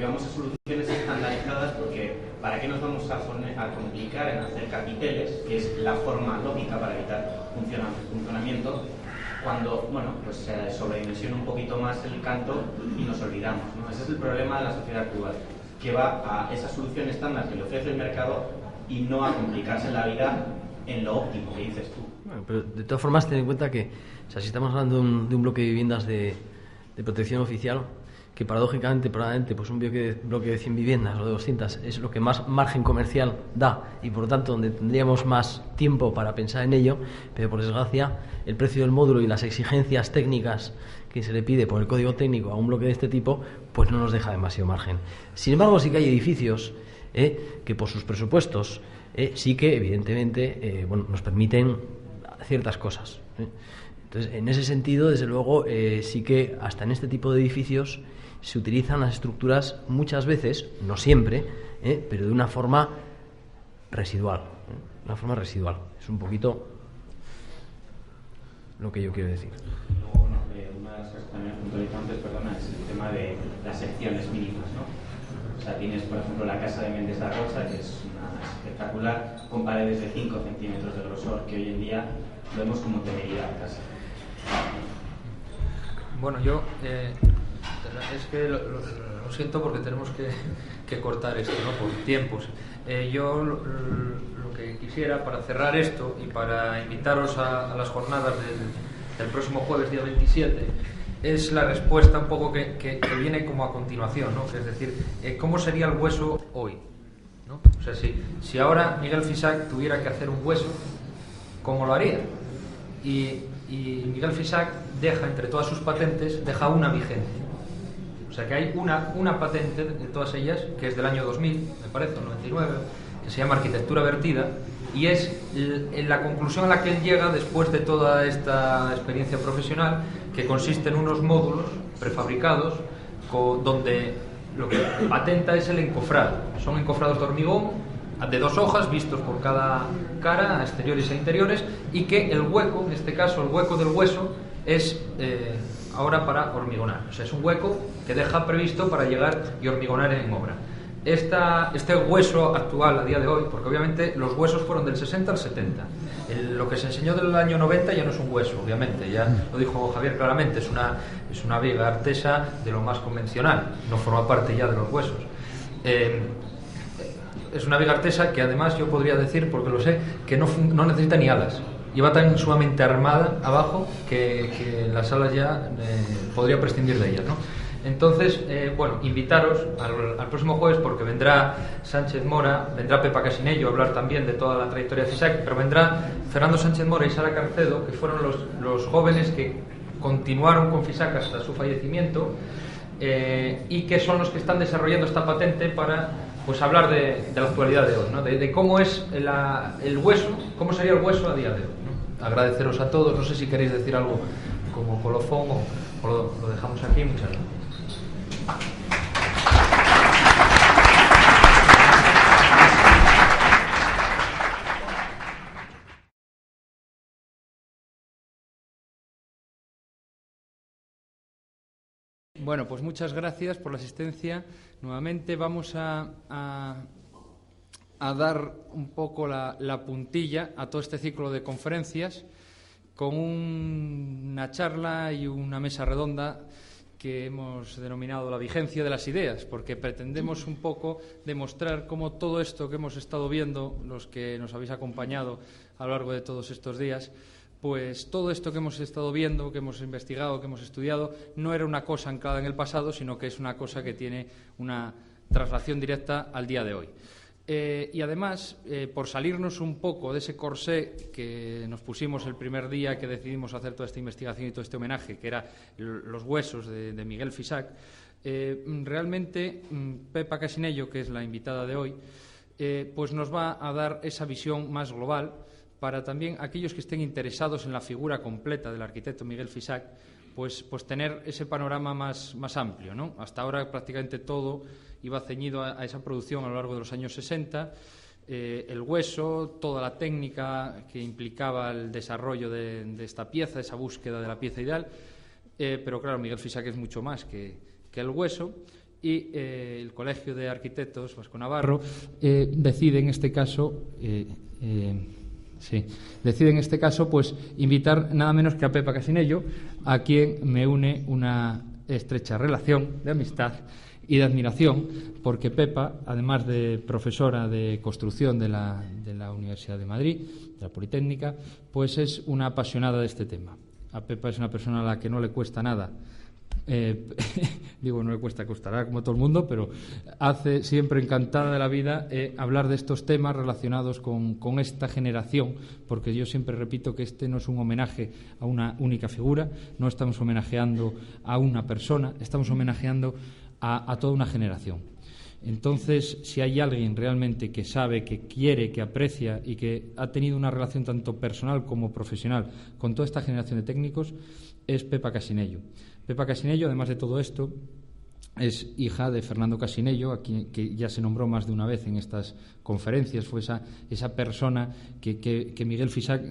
que vamos a soluciones estandarizadas, porque ¿para qué nos vamos a complicar en hacer capiteles, que es la forma lógica para evitar funcionamiento, cuando, bueno, pues se sobredimensiona un poquito más el canto y nos olvidamos, ¿no? Ese es el problema de la sociedad actual, que va a esa solución estándar que le ofrece el mercado y no a complicarse la vida en lo óptimo que dices tú. Bueno, pero de todas formas, ten en cuenta que, o sea, si estamos hablando de un bloque de viviendas de protección oficial, que paradójicamente, probablemente, pues un bloque de 100 viviendas o de 200 es lo que más margen comercial da y por lo tanto donde tendríamos más tiempo para pensar en ello, pero por desgracia el precio del módulo y las exigencias técnicas que se le pide por el código técnico a un bloque de este tipo, pues no nos deja demasiado margen. Sin embargo, sí que hay edificios que por sus presupuestos sí que evidentemente nos permiten ciertas cosas. Entonces, en ese sentido, desde luego, sí que hasta en este tipo de edificios se utilizan las estructuras muchas veces, no siempre, pero de una forma residual. Una forma residual. Es un poquito lo que yo quiero decir. Luego, una de las cosas que también puntualizo antes, perdona, es el tema de las secciones mínimas, ¿no? O sea, tienes, por ejemplo, la casa de Méndez da Rocha, que es una espectacular, con paredes de 5 centímetros de grosor, que hoy en día vemos como temeridad casi. Bueno, yo es que lo siento porque tenemos que cortar esto, ¿no? Por tiempos. Yo lo que quisiera para cerrar esto y para invitaros a las jornadas del próximo jueves, día 27, es la respuesta un poco que viene como a continuación, ¿no? Que es decir, ¿cómo sería el hueso hoy? ¿No? O sea, si ahora Miguel Fisac tuviera que hacer un hueso, ¿cómo lo haría? Y Miguel Fisac deja, entre todas sus patentes, deja una vigente. O sea que hay una patente de todas ellas, que es del año 2000, me parece, o 99, que se llama Arquitectura Vertida, y es la conclusión a la que él llega después de toda esta experiencia profesional, que consiste en unos módulos prefabricados donde lo que patenta es el encofrado. Son encofrados de hormigón de 2 hojas vistos por cada cara, exteriores e interiores, y que el hueco, en este caso el hueco del hueso, es ahora para hormigonar. O sea, es un hueco que deja previsto para llegar y hormigonar en obra. Este hueso actual a día de hoy, porque obviamente los huesos fueron del 60 al 70. Lo que se enseñó del año 90 ya no es un hueso, obviamente, ya lo dijo Javier claramente, es una viga artesa de lo más convencional, no forma parte ya de los huesos. Es una viga artesa que además yo podría decir, porque lo sé, que no necesita ni alas. Lleva tan sumamente armada abajo que las alas ya podría prescindir de ellas, ¿no? Entonces, bueno, invitaros al próximo jueves, porque vendrá Sánchez Mora, vendrá Pepa Casinello a hablar también de toda la trayectoria de Fisac, pero vendrá Fernando Sánchez Mora y Sara Carcedo, que fueron los jóvenes que continuaron con Fisac hasta su fallecimiento, y que son los que están desarrollando esta patente para, pues, hablar de la actualidad de hoy, ¿no? De cómo es el hueso, cómo sería el hueso a día de hoy, ¿no? Agradeceros a todos. No sé si queréis decir algo como colofón o lo dejamos aquí. Muchas gracias. Bueno, pues muchas gracias por la asistencia. Nuevamente vamos a dar un poco la puntilla a todo este ciclo de conferencias con una charla y una mesa redonda que hemos denominado la vigencia de las ideas, porque pretendemos un poco demostrar cómo todo esto que hemos estado viendo, los que nos habéis acompañado a lo largo de todos estos días, pues todo esto que hemos estado viendo, que hemos investigado, que hemos estudiado, no era una cosa anclada en el pasado, sino que es una cosa que tiene una traslación directa al día de hoy. Y además, por salirnos un poco de ese corsé que nos pusimos el primer día que decidimos hacer toda esta investigación y todo este homenaje, que era los huesos de Miguel Fisac, realmente Pepa Casinello, que es la invitada de hoy, pues nos va a dar esa visión más global para también aquellos que estén interesados en la figura completa del arquitecto Miguel Fisac, pues tener ese panorama más amplio, ¿no? Hasta ahora prácticamente todo iba ceñido a esa producción a lo largo de los años 60, el hueso, toda la técnica que implicaba el desarrollo de esta pieza, esa búsqueda de la pieza ideal, pero claro, Miguel Fisac es mucho más que el hueso, y el Colegio de Arquitectos Vasco Navarro decide en este caso pues invitar nada menos que a Pepa Casinello, a quien me une una estrecha relación de amistad y de admiración, porque Pepa, además de profesora de construcción de la Universidad de Madrid, de la Politécnica, pues es una apasionada de este tema. A Pepa es una persona a la que no le cuesta nada, no le cuesta, costará como todo el mundo, pero hace siempre encantada de la vida hablar de estos temas relacionados con esta generación, porque yo siempre repito que este no es un homenaje a una única figura, no estamos homenajeando a una persona, estamos homenajeando a toda una generación. Entonces, si hay alguien realmente que sabe, que quiere, que aprecia y que ha tenido una relación tanto personal como profesional con toda esta generación de técnicos, es Pepa Casinello. Pepa Casinello, además de todo esto, es hija de Fernando Casinello, a quien que ya se nombró más de una vez en estas conferencias. Fue esa persona que Miguel Fisac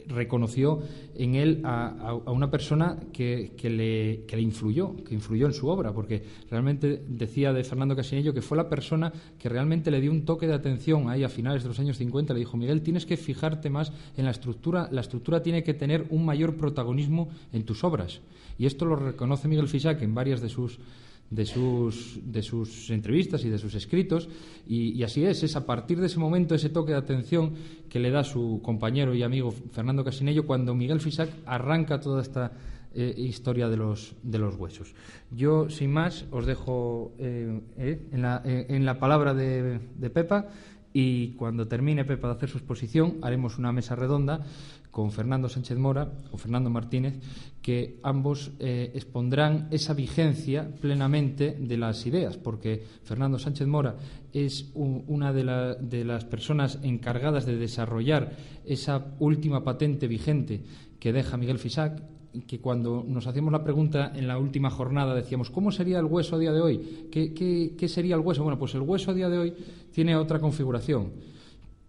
reconoció en él a una persona que le influyó en su obra, porque realmente decía de Fernando Casinello que fue la persona que realmente le dio un toque de atención ahí a finales de los años 50. Le dijo: Miguel, tienes que fijarte más en la estructura tiene que tener un mayor protagonismo en tus obras. Y esto lo reconoce Miguel Fisac en varias de sus entrevistas y de sus escritos, y así es a partir de ese momento, ese toque de atención que le da su compañero y amigo Fernando Casinello, cuando Miguel Fisac arranca toda esta historia de los huesos. Yo, sin más, os dejo en la palabra de Pepa, y cuando termine Pepa de hacer su exposición haremos una mesa redonda con Fernando Sánchez Mora o Fernando Martínez, que ambos expondrán esa vigencia plenamente de las ideas, porque Fernando Sánchez Mora es una de las personas encargadas de desarrollar esa última patente vigente que deja Miguel Fisac, que cuando nos hacíamos la pregunta en la última jornada decíamos: ¿cómo sería el hueso a día de hoy? ¿Qué sería el hueso? Bueno, pues el hueso a día de hoy tiene otra configuración.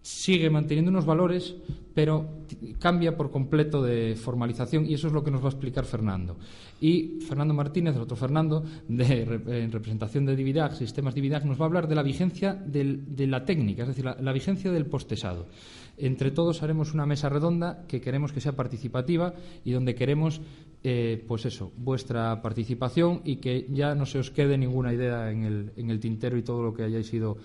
Sigue manteniendo unos valores, pero cambia por completo de formalización, y eso es lo que nos va a explicar Fernando. Y Fernando Martínez, el otro Fernando, en representación de Dividag, Sistemas Dividag, nos va a hablar de la vigencia de la técnica, es decir, la vigencia del postesado. Entre todos haremos una mesa redonda que queremos que sea participativa y donde queremos, vuestra participación, y que ya no se os quede ninguna idea en el tintero, y todo lo que hayáis ido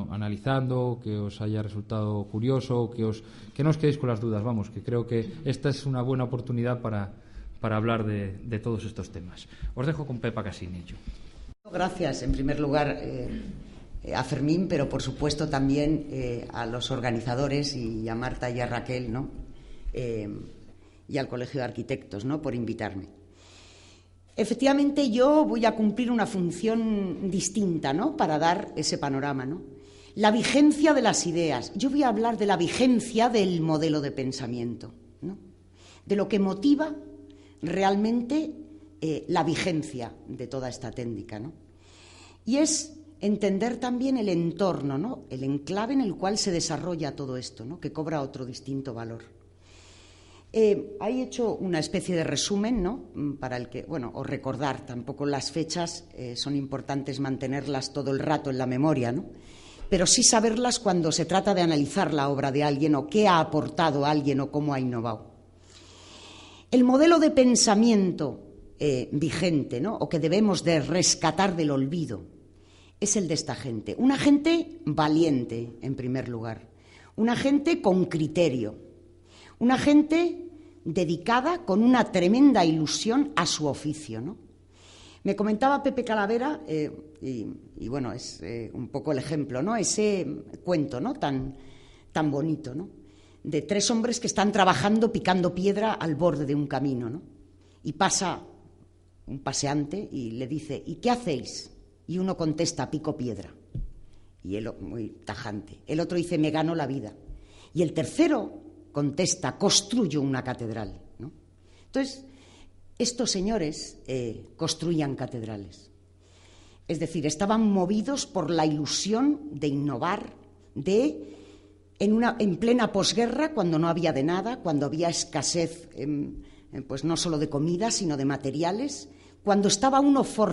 analizando, que os haya resultado curioso, que no os quedéis con las dudas. Vamos, que creo que esta es una buena oportunidad para hablar de todos estos temas. Os dejo con Pepa Casinello. Gracias, en primer lugar, a Fermín, pero por supuesto también a los organizadores, y a Marta y a Raquel, ¿no? Y al Colegio de Arquitectos, ¿no?, por invitarme. Efectivamente, yo voy a cumplir una función distinta, ¿no?, para dar ese panorama, ¿no? La vigencia de las ideas. Yo voy a hablar de la vigencia del modelo de pensamiento, ¿no?, de lo que motiva realmente la vigencia de toda esta técnica, ¿no? Y es entender también el entorno, ¿no?, el enclave en el cual se desarrolla todo esto, ¿no?, que cobra otro distinto valor. He hecho una especie de resumen, ¿no?, para el que, o recordar, tampoco las fechas son importantes mantenerlas todo el rato en la memoria, ¿no?, pero sí saberlas cuando se trata de analizar la obra de alguien, o qué ha aportado alguien, o cómo ha innovado. El modelo de pensamiento vigente, ¿no?, o que debemos de rescatar del olvido, es el de esta gente. Una gente valiente, en primer lugar. Una gente con criterio. Una gente dedicada con una tremenda ilusión a su oficio, ¿no? Me comentaba Pepe Calavera, es un poco el ejemplo, ¿no?, ese cuento, ¿no?, tan bonito, ¿no?, de tres hombres que están trabajando picando piedra al borde de un camino, ¿no? Y pasa un paseante y le dice: ¿y qué hacéis? Y uno contesta: pico piedra. Y él, muy tajante. El otro dice: me gano la vida. Y el tercero contesta: construyo una catedral, ¿no? Entonces, estos señores construían catedrales. Es decir, estaban movidos por la ilusión de innovar, en plena posguerra, cuando no había de nada, cuando había escasez, no solo de comida, sino de materiales, cuando estaba uno forzado